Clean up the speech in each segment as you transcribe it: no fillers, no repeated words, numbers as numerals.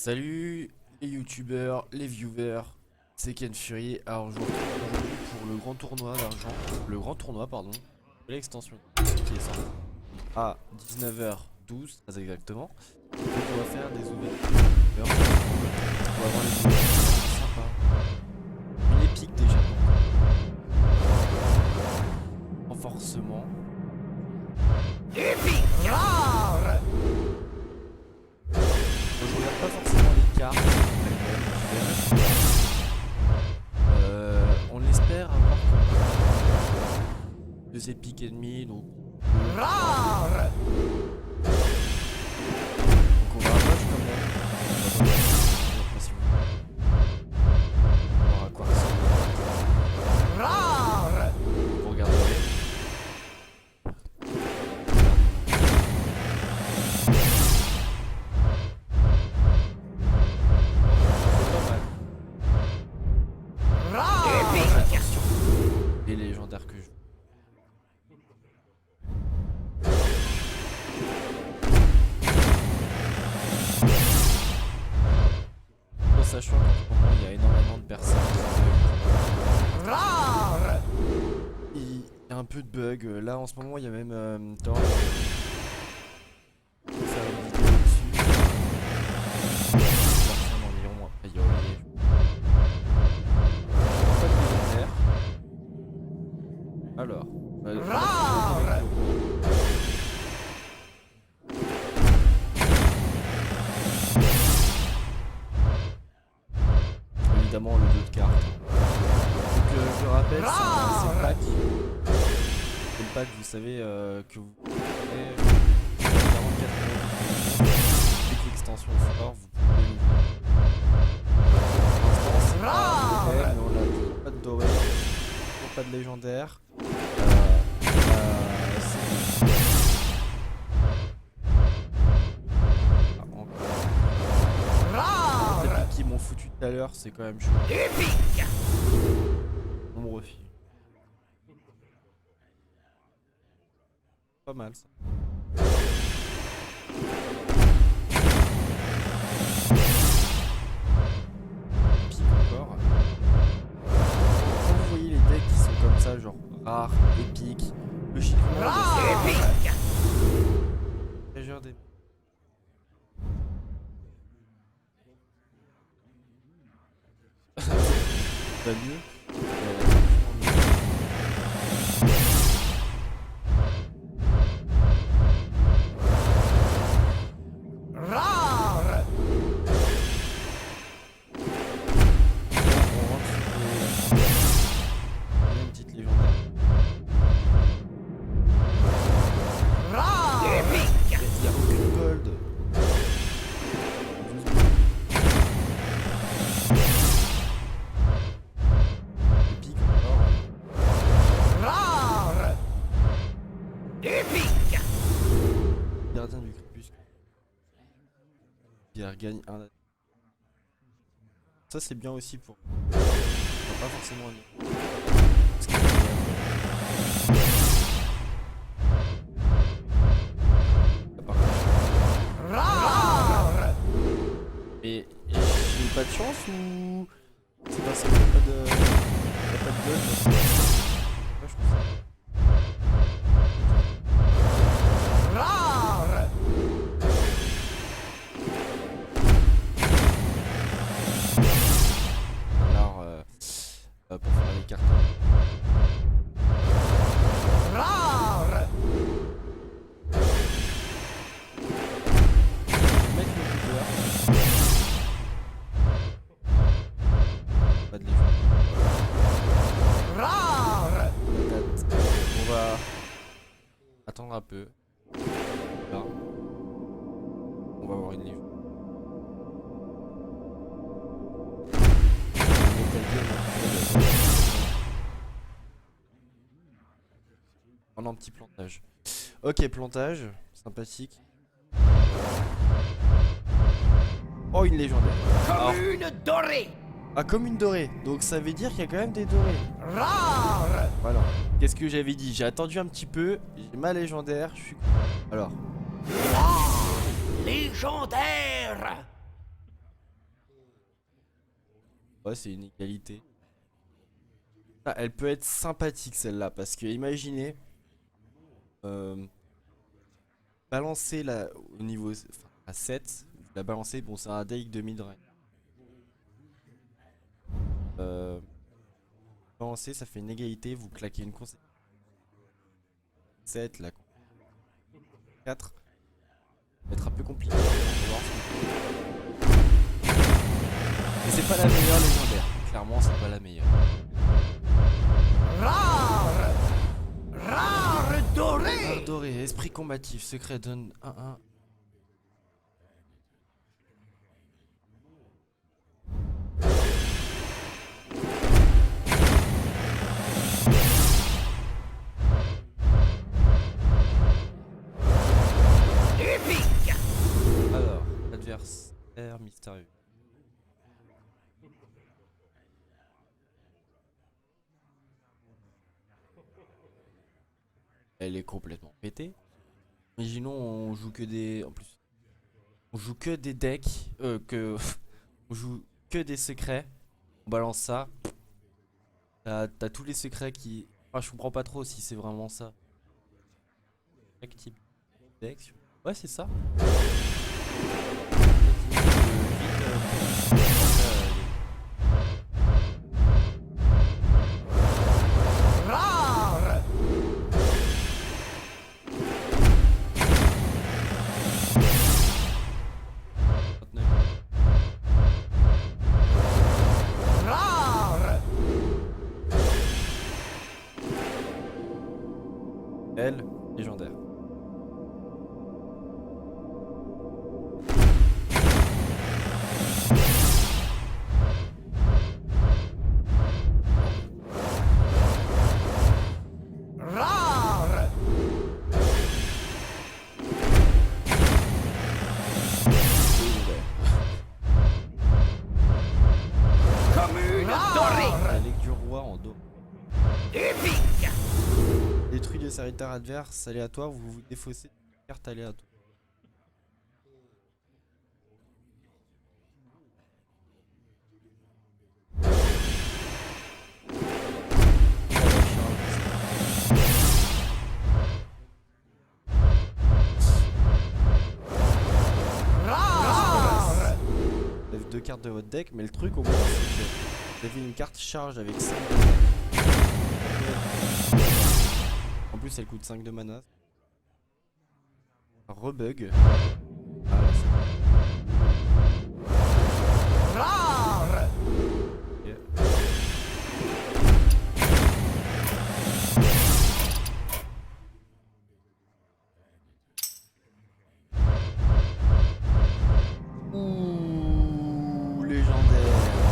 Salut les youtubeurs, les viewers, c'est Ken Fury. Alors je vous retrouve aujourd'hui pour le grand tournoi d'argent, pardon, de l'extension qui est sorti à 19h12 très exactement. Donc on va faire des ouvertures. On va avoir les ouvertures sympas. Une épique déjà. Renforcement. Épique rare. Je regarde pas forcément les cartes. On espère avoir deux épiques ennemis, donc Rare. on va rush quand même. On va voir à quoi ressemble. Rare. Vous regarderez. C'est pas mal. Rare. Attention. Les légendaires que je. En sachant qu'en ce moment il y a énormément de personnes Rare. il y a un peu de bug. Là en ce moment il y a même temps. Faire une vidéo dessus. Personne environ, après il y a Olivier. Pas de légendaire. Alors. Rare. Évidemment le 2 de cartes. Donc je le rappelle, c'est le pack. C'est le pack, vous savez, que vous pouvez 44 euros. Dès que l'extension sort, vous pouvez l'ouvrir. Pour l'instant, c'est pas mauvais, mais on a toujours pas de doré, toujours pas de légendaire. C'est ah, encore. Rare. Les épiques qui m'ont foutu tout à l'heure, c'est quand même chaud. Épique. On me refile. Pas mal ça. Pique encore. Quand vous voyez les decks qui sont comme ça, genre rares, épiques, logiquement, Rare. il y a Épique. treasure des. Pas mieux. Rare. On rentre sur des. Il y a une petite légendaire. Rare. Épique. Il n'y a aucune gold. Épique encore. Rare. Épique. Gardien du crépuscule. Il regagne un. Ça c'est bien aussi pour. Enfin, pas forcément un. Parce qu'il y a- par contre. Rare. Et j'ai pas de chance ou. C'est parce qu'il n'y a pas de. Il y a pas de gold. Ouais, je trouve ça. Rare. Alors, pour faire les cartes. Rare. Mettre le coupeur. Pas de légende. Rare. On va attendre un peu. Là. On va avoir une légende. On a un petit plantage. Ok, plantage. Sympathique. Oh, une légendaire. Alors, Comme une dorée. ah, comme une dorée. Donc ça veut dire qu'il y a quand même des dorées. Rare. Voilà. Qu'est-ce que j'avais dit? J'ai attendu un petit peu. J'ai ma légendaire. Je suis. Alors. Rare. Légendaire. Ouais, c'est une égalité. Ah, elle peut être sympathique celle-là, parce que imaginez euh, balancer la, au niveau enfin, à 7, vous la balancez, bon c'est un deck de mid-range. Balancer, ça fait une égalité, vous claquez une conséquence. 7, la 4, ça va être un peu compliqué. On va voir mais c'est pas la meilleure légendaire. Clairement, c'est pas la meilleure. Rare. Rare doré. Rare doré, esprit combatif, secret donne 1-1. Épique. Alors, adversaire mystérieux. Elle est complètement pétée. Imaginons on joue que des. En plus. On joue que des decks. On joue que des secrets. On balance ça. T'as tous les secrets qui. Enfin, je comprends pas trop si c'est vraiment ça. Quel type de deck? Ouais, c'est ça. Rare. Rare. Elle, légendaire. Rare. Commune dorée. La lecture du roi en dos. Épique. Détruit les serviteurs adverses aléatoires, vous vous défaussez une carte aléatoire. Rare. Vous avez deux cartes de votre deck, mais le truc au moins c'est que vous avez une carte charge avec 5 en plus elle coûte 5 de mana. Rebug. Ah, là, Rare. c'est ok. Ouh, légendaire.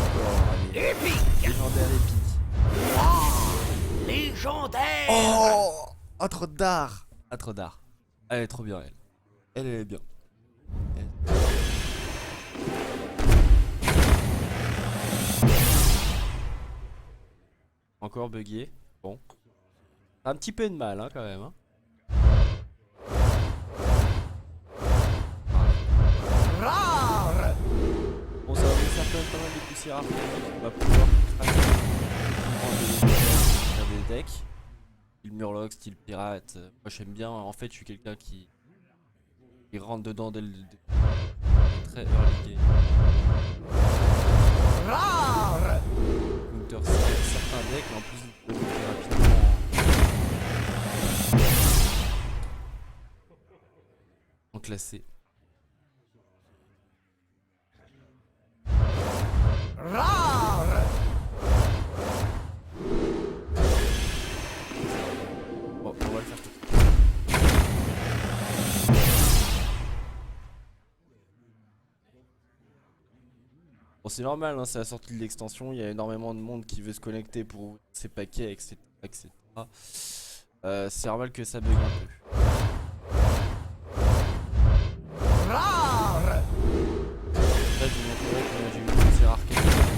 Encore, allez. Épique. Légendaire épique. Wow. Légendaire. Oh, ah, trop d'art. Ah, trop d'art. Elle est trop bien, elle. Elle est bien. Elle- Encore bugué. Bon. Un petit peu de mal, hein, quand même. Hein. Rare. Bon, ça va nous faire quand même pas mal de poussières arcaniques. On va pouvoir craquer faire des decks. Style Murloc, style pirate. Moi, j'aime bien. En fait, je suis quelqu'un qui rentre dedans dès le très early game. Rare. Counter certains decks, mais en plus, vous pouvez monter rapidement en classé. Rare. Bon, on va le faire tout. Bon, c'est normal, hein, c'est la sortie de l'extension. Il y a énormément de monde qui veut se connecter pour ces paquets, etc. etc. C'est normal que ça bug un peu. Rare. Là, je vous montrerai que j'ai eu une poussière arcane.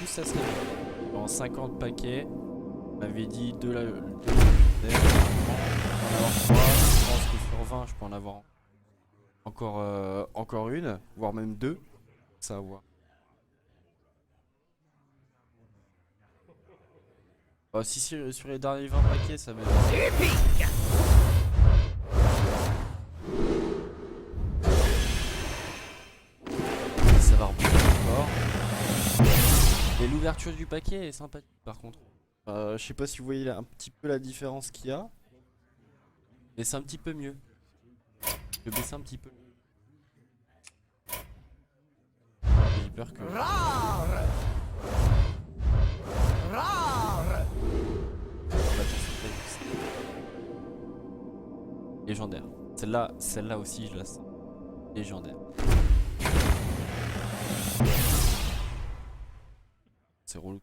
plus ça serait bien. En 50 paquets, on m'avait dit 2 là. Je peux en avoir 3. Je pense que sur 20, je peux en avoir encore une, voire même 2. Ça va voir. Si sur les derniers 20 paquets, ça va être. Ça va rebondir encore. Et l'ouverture du paquet est sympathique par contre. Je sais pas si vous voyez là, un petit peu la différence qu'il y a. Mais c'est un petit peu mieux. Je vais baisser un petit peu. J'ai peur que. Rare. Rare. Légendaire. Celle-là aussi, je la sens. Légendaire. C'est relou.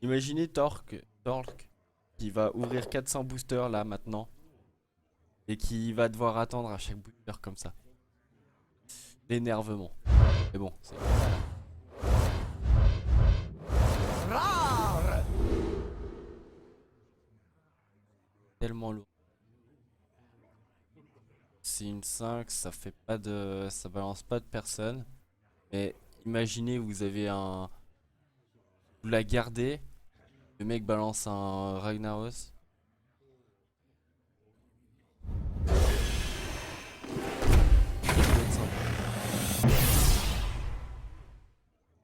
Imaginez Torque qui va ouvrir 400 boosters là maintenant et qui va devoir attendre à chaque booster comme ça. L'énervement. Mais bon, c'est Rare. tellement lourd. C'est une 5, ça fait pas de. Ça balance pas de personne. Mais imaginez, vous avez un. Vous la gardez. Le mec balance un Ragnaros. Ça peut être sympa.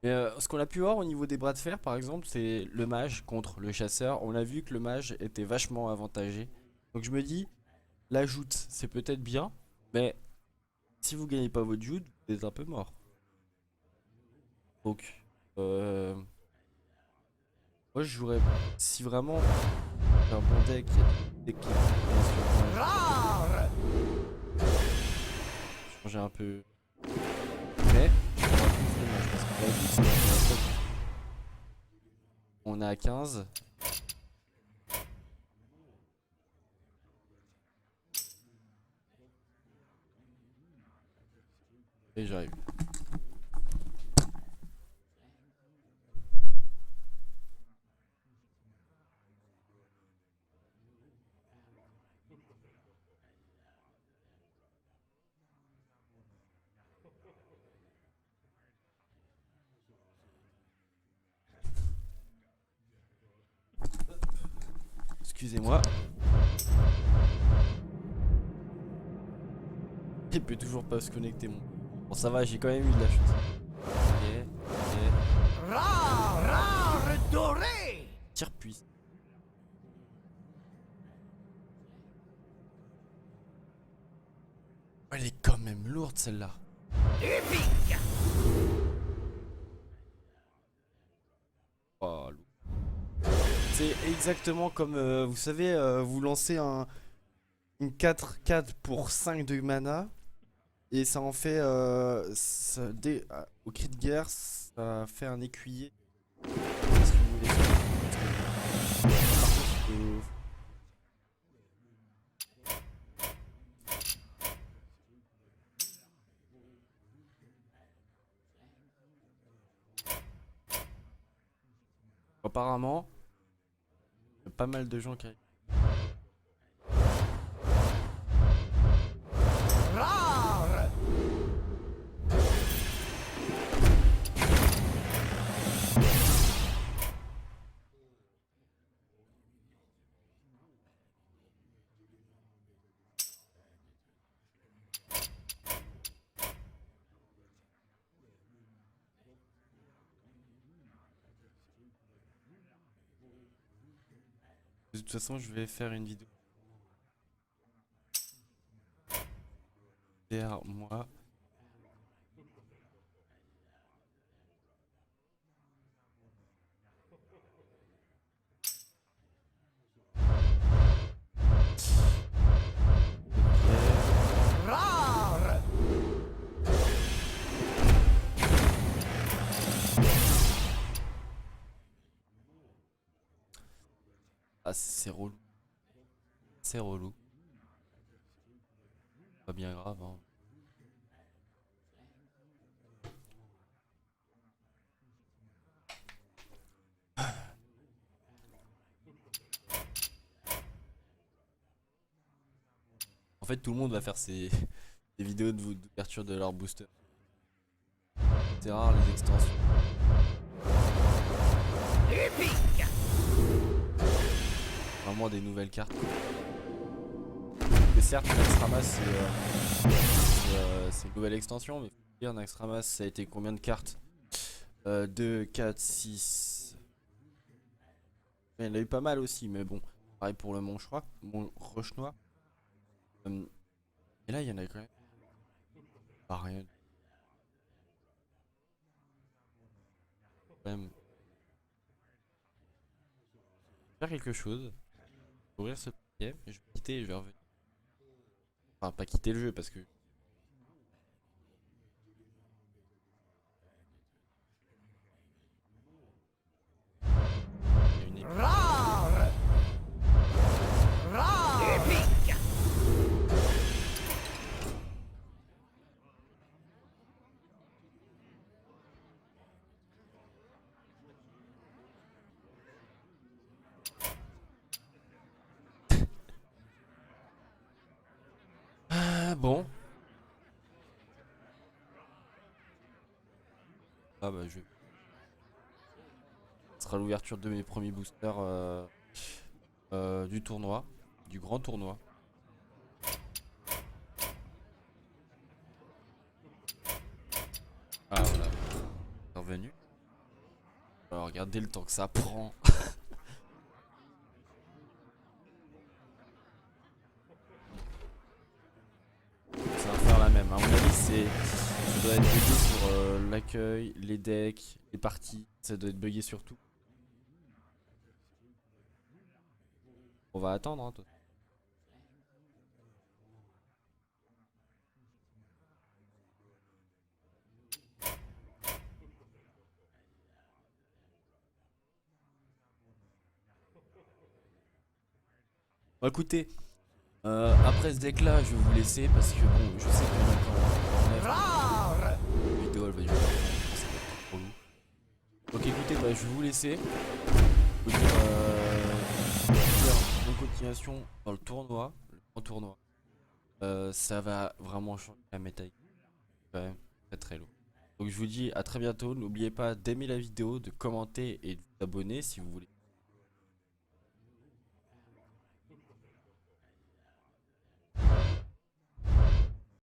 Mais ce qu'on a pu voir au niveau des bras de fer, par exemple, c'est le mage contre le chasseur. On a vu que le mage était vachement avantagé. Donc je me dis, la joute, c'est peut-être bien, mais si vous gagnez pas votre joute, vous êtes un peu mort. Donc, moi je jouerais, si vraiment j'ai un bon deck, il y a des decks qui vont Rare. changer un peu. Mais, je prendrais plus le mage parce que la joute, ça m'intéresse pas. On est à 15. Et j'arrive. Excusez-moi. Il peut toujours pas se connecter mon. Bon ça va, j'ai quand même eu de la chance. Ok, ok. Rare. Rare doré. Tire puissant. Elle est quand même lourde celle-là. Épique. Oh, c'est exactement comme, vous savez, vous lancez une 4-4 pour 5 de mana. Et ça en fait, au cri de guerre, ça fait un écuyer. Si vous voulez. Par contre, apparemment, il y a pas mal de gens qui arrivent. Rare. De toute façon, je vais faire une vidéo derrière moi. Rare. Ah, c'est relou. C'est relou. Pas bien grave, hein. En fait, tout le monde va faire des vidéos d'ouverture de leur booster. C'est rare les extensions. Épique. Vraiment des nouvelles cartes. Mais certes, Naxxramas c'est une nouvelle extension, mais faut dire Naxxramas ça a été combien de cartes 2, 4, 6. Il y en a eu pas mal aussi, mais bon. Pareil pour le Mont Roche Noir. Et là, il y en a quand même pas rien. Quand même faire quelque chose. Ouvrir ce paquet. Je vais quitter et je vais revenir. Enfin, pas quitter le jeu parce que. Il y a une équipe. Rare. Rare. Épique. Ah, bon. Ah bah je vais. Ce sera l'ouverture de mes premiers boosters du tournoi. Du grand tournoi. Ah voilà. C'est revenu. Alors regardez le temps que ça prend. Ça va faire la même. À mon avis, ça doit être bugué sur l'accueil, les decks, les parties. Ça doit être bugué sur tout. On va attendre. Hein, Bon, écoutez, après ce deck là, je vais vous laisser parce que bon, je sais qu'il y en a qui en rêvent. Rare. La vidéo elle va durer longtemps, ça va être trop lourd. Donc écoutez, bah, je vais vous laisser. Vous dire, faire une continuation dans le tournoi, le grand tournoi. Ça va vraiment changer la méta. Quand même très très lourd. Donc je vous dis à très bientôt. N'oubliez pas d'aimer la vidéo, de commenter et de vous abonner si vous voulez